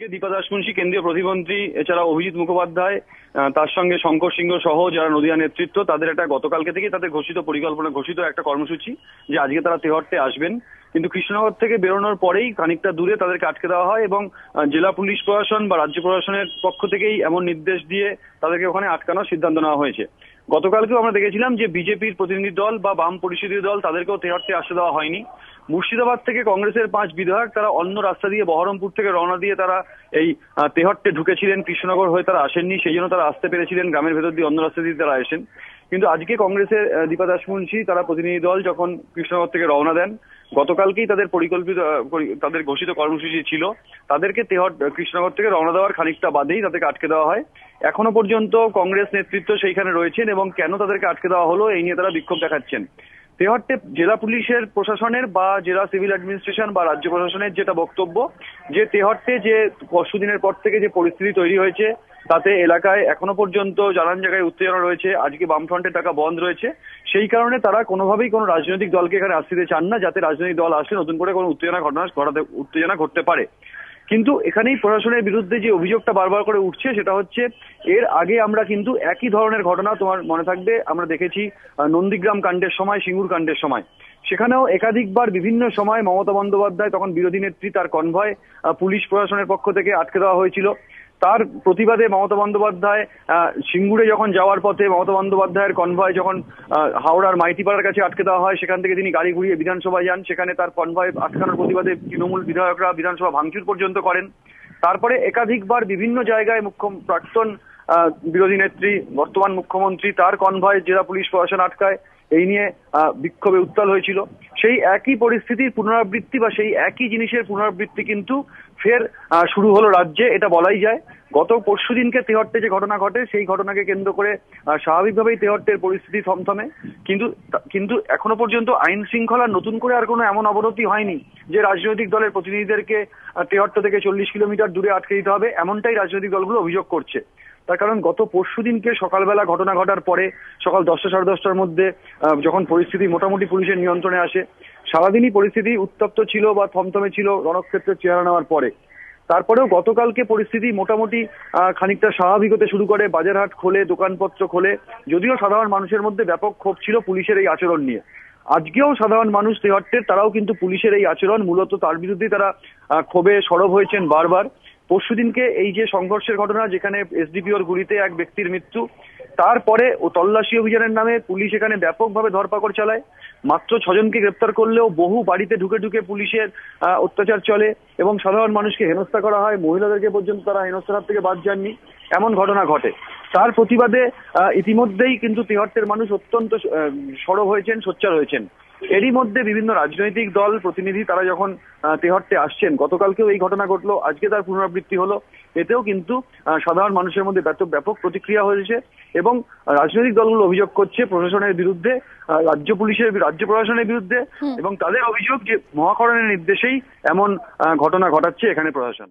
আজকে দীপা দাশমুন্সী কেন্দ্রীয় প্রতিমন্ত্রী, এছাড়া অভিজিৎ মুখোপাধ্যায়, তার সঙ্গে শঙ্কর সিংহ সহ যারা নদিয়া নেতৃত্ব, তাদের একটা গতকালকে থেকে তাদের ঘোষিত একটা কর্মসূচি যে আজকে তারা তেহট্টে আসবেন। কিন্তু কৃষ্ণনগর থেকে বেরোনোর পরেই খানিকটা দূরে তাদেরকে আটকে দেওয়া হয় এবং জেলা পুলিশ প্রশাসন বা রাজ্য প্রশাসনের পক্ষ থেকেই এমন নির্দেশ দিয়ে তাদেরকে ওখানে আটকানোর সিদ্ধান্ত নেওয়া হয়েছে। গতকালকেও আমরা দেখেছিলাম যে বিজেপির প্রতিনিধি দল বা বাম পরিষদীয় দল তাদেরকেও তেহট্টে আসতে দেওয়া হয়নি। মুর্শিদাবাদ থেকে কংগ্রেসের 5 বিধায়ক তারা অন্য রাস্তা দিয়ে বহরমপুর থেকে রওনা দিয়ে তারা এই তেহট্টে ঢুকেছিলেন, কৃষ্ণনগর হয়ে তারা আসেননি, সেই জন্য তারা আসতে পেরেছিলেন, গ্রামের ভেতর দিয়ে অন্য রাস্তা দিয়ে তারা আসেন। কিন্তু আজকে কংগ্রেসের দীপা দাশমুন্সী তারা প্রতিনিধি দল যখন কৃষ্ণনগর থেকে রওনা দেন, গতকালকেই তাদের ঘোষিত কর্মসূচি ছিল তাদেরকে কৃষ্ণনগর থেকে রওনা দেওয়ার খানিকটা বাদেই তাদেরকে আটকে দেওয়া হয়। এখনো পর্যন্ত কংগ্রেস নেতৃত্ব সেইখানে রয়েছেন এবং কেন তাদেরকে আটকে দেওয়া হলো এই নিয়ে তারা বিক্ষোভ দেখাচ্ছেন। তেহট্টে জেলা পুলিশের প্রশাসনের বা জেলা সিভিল অ্যাডমিনিস্ট্রেশন বা রাজ্য প্রশাসনের যেটা বক্তব্য যে তেহট্টে যে পরশুদিনের পর থেকে যে পরিস্থিতি তৈরি হয়েছে তাতে এলাকায় এখনো পর্যন্ত নানান জায়গায় উত্তেজনা রয়েছে, আজকে বামফ্রন্টের টাকা বন্ধ রয়েছে, সেই কারণে তারা কোনোভাবেই কোনো রাজনৈতিক দলকে এখানে আসতে চান না, যাতে রাজনৈতিক দল আসলে নতুন করে কোনো উত্তেজনা ঘটতে পারে। কিন্তু এখানেই প্রশাসনের বিরুদ্ধে যে অভিযোগটা বারবার করে উঠছে সেটা হচ্ছে এর আগে আমরা কিন্তু একই ধরনের ঘটনা, তোমার মনে থাকবে, আমরা দেখেছি নন্দীগ্রাম কাণ্ডের সময়, সিঙ্গুর কাণ্ডের সময়, সেখানেও একাধিকবার বিভিন্ন সময় মমতা বন্দ্যোপাধ্যায় তখন বিরোধী নেত্রী, তার কনভয় পুলিশ প্রশাসনের পক্ষ থেকে আটকে দেওয়া হয়েছিল। তার প্রতিবাদে মমতা বন্দ্যোপাধ্যায় সিঙ্গুরে যখন যাওয়ার পথে মমতা বন্দ্যোপাধ্যায়ের কনভয় যখন হাওড়ার মাইতিপাড়ার কাছে আটকে দেওয়া হয়, সেখান থেকে তিনি গাড়ি ঘুরিয়ে বিধানসভায় যান, সেখানে তার কনভয় আটকানোর প্রতিবাদে তৃণমূল বিধায়করা বিধানসভা ভাঙচুর পর্যন্ত করেন। তারপরে একাধিকবার বিভিন্ন জায়গায় প্রাক্তন বিরোধী নেত্রী বর্তমান মুখ্যমন্ত্রী তার কনভয় জেলা পুলিশ প্রশাসন আটকায়, এই নিয়ে বিক্ষোভে উত্তাল হয়েছিল। সেই একই পরিস্থিতির পুনরাবৃত্তি বা সেই একই জিনিসের পুনরাবৃত্তি কিন্তু ফের শুরু হলো রাজ্যে, এটা বলাই যায়। গত পরশুদিনকে তেহট্টে যে ঘটনা ঘটে সেই ঘটনাকে কেন্দ্র করে স্বাভাবিকভাবেই তেহট্টের পরিস্থিতি থমথমে, কিন্তু এখনো পর্যন্ত আইন শৃঙ্খলার নতুন করে আর কোনো এমন অবনতি হয়নি যে রাজনৈতিক দলের প্রতিনিধিদেরকে তেহট্ট থেকে 40 কিলোমিটার দূরে আটকে দিতে হবে, এমনটাই রাজনৈতিক দলগুলো অভিযোগ করছে। তার কারণ গত পরশুদিনকে সকালবেলা ঘটনা ঘটার পরে সকাল 10টা সাড়ে 10টার মধ্যে যখন পরিস্থিতি মোটামুটি পুলিশের নিয়ন্ত্রণে আসে, সারাদিনই পরিস্থিতি উত্তপ্ত ছিল বা থমথমে ছিল রণক্ষেত্রের চেহারা নেওয়ার পরে। তারপরেও গতকালকে পরিস্থিতি মোটামুটি খানিকটা স্বাভাবিক হতে শুরু করে, বাজারহাট খোলে, দোকানপত্র খোলে, যদিও সাধারণ মানুষের মধ্যে ব্যাপক ক্ষোভ ছিল পুলিশের এই আচরণ নিয়ে। আজকেও সাধারণ মানুষ তেহট্টের তারাও কিন্তু পুলিশের এই আচরণ, মূলত তার বিরুদ্ধেই তারা ক্ষোভে সরব হয়েছেন বারবার। পরশুদিনকে এই যে সংঘর্ষের ঘটনা, যেখানে এসডিপিওর গুলিতে এক ব্যক্তির মৃত্যু, তারপরে ও তল্লাশি অভিযানের নামে পুলিশ এখানে ব্যাপকভাবে ধরপাকড় চালায়, মাত্র 6 জনকে গ্রেপ্তার করলেও বহু বাড়িতে ঢুকে ঢুকে পুলিশের অত্যাচার চলে এবং সাধারণ মানুষকে হেনস্থা করা হয়, মহিলাদেরকে পর্যন্ত তারা হেনস্থার থেকে বাদ যাননি, এমন ঘটনা ঘটে। তার প্রতিবাদে ইতিমধ্যেই কিন্তু তেহট্টের মানুষ অত্যন্ত সরব হয়েছেন, সোচ্চার হয়েছেন। এরই মধ্যে বিভিন্ন রাজনৈতিক দল প্রতিনিধি তারা যখন তেহট্টে আসছেন, গতকালকেও এই ঘটনা ঘটলো, আজকে তার পুনরাবৃত্তি হলো, এতেও কিন্তু সাধারণ মানুষের মধ্যে ব্যাপক প্রতিক্রিয়া হয়েছে এবং রাজনৈতিক দলগুলো অভিযোগ করছে প্রশাসনের বিরুদ্ধে, রাজ্য প্রশাসনের বিরুদ্ধে, এবং তাদের অভিযোগ যে মহাকরণের নির্দেশেই এমন ঘটনা ঘটাচ্ছে এখানে প্রশাসন।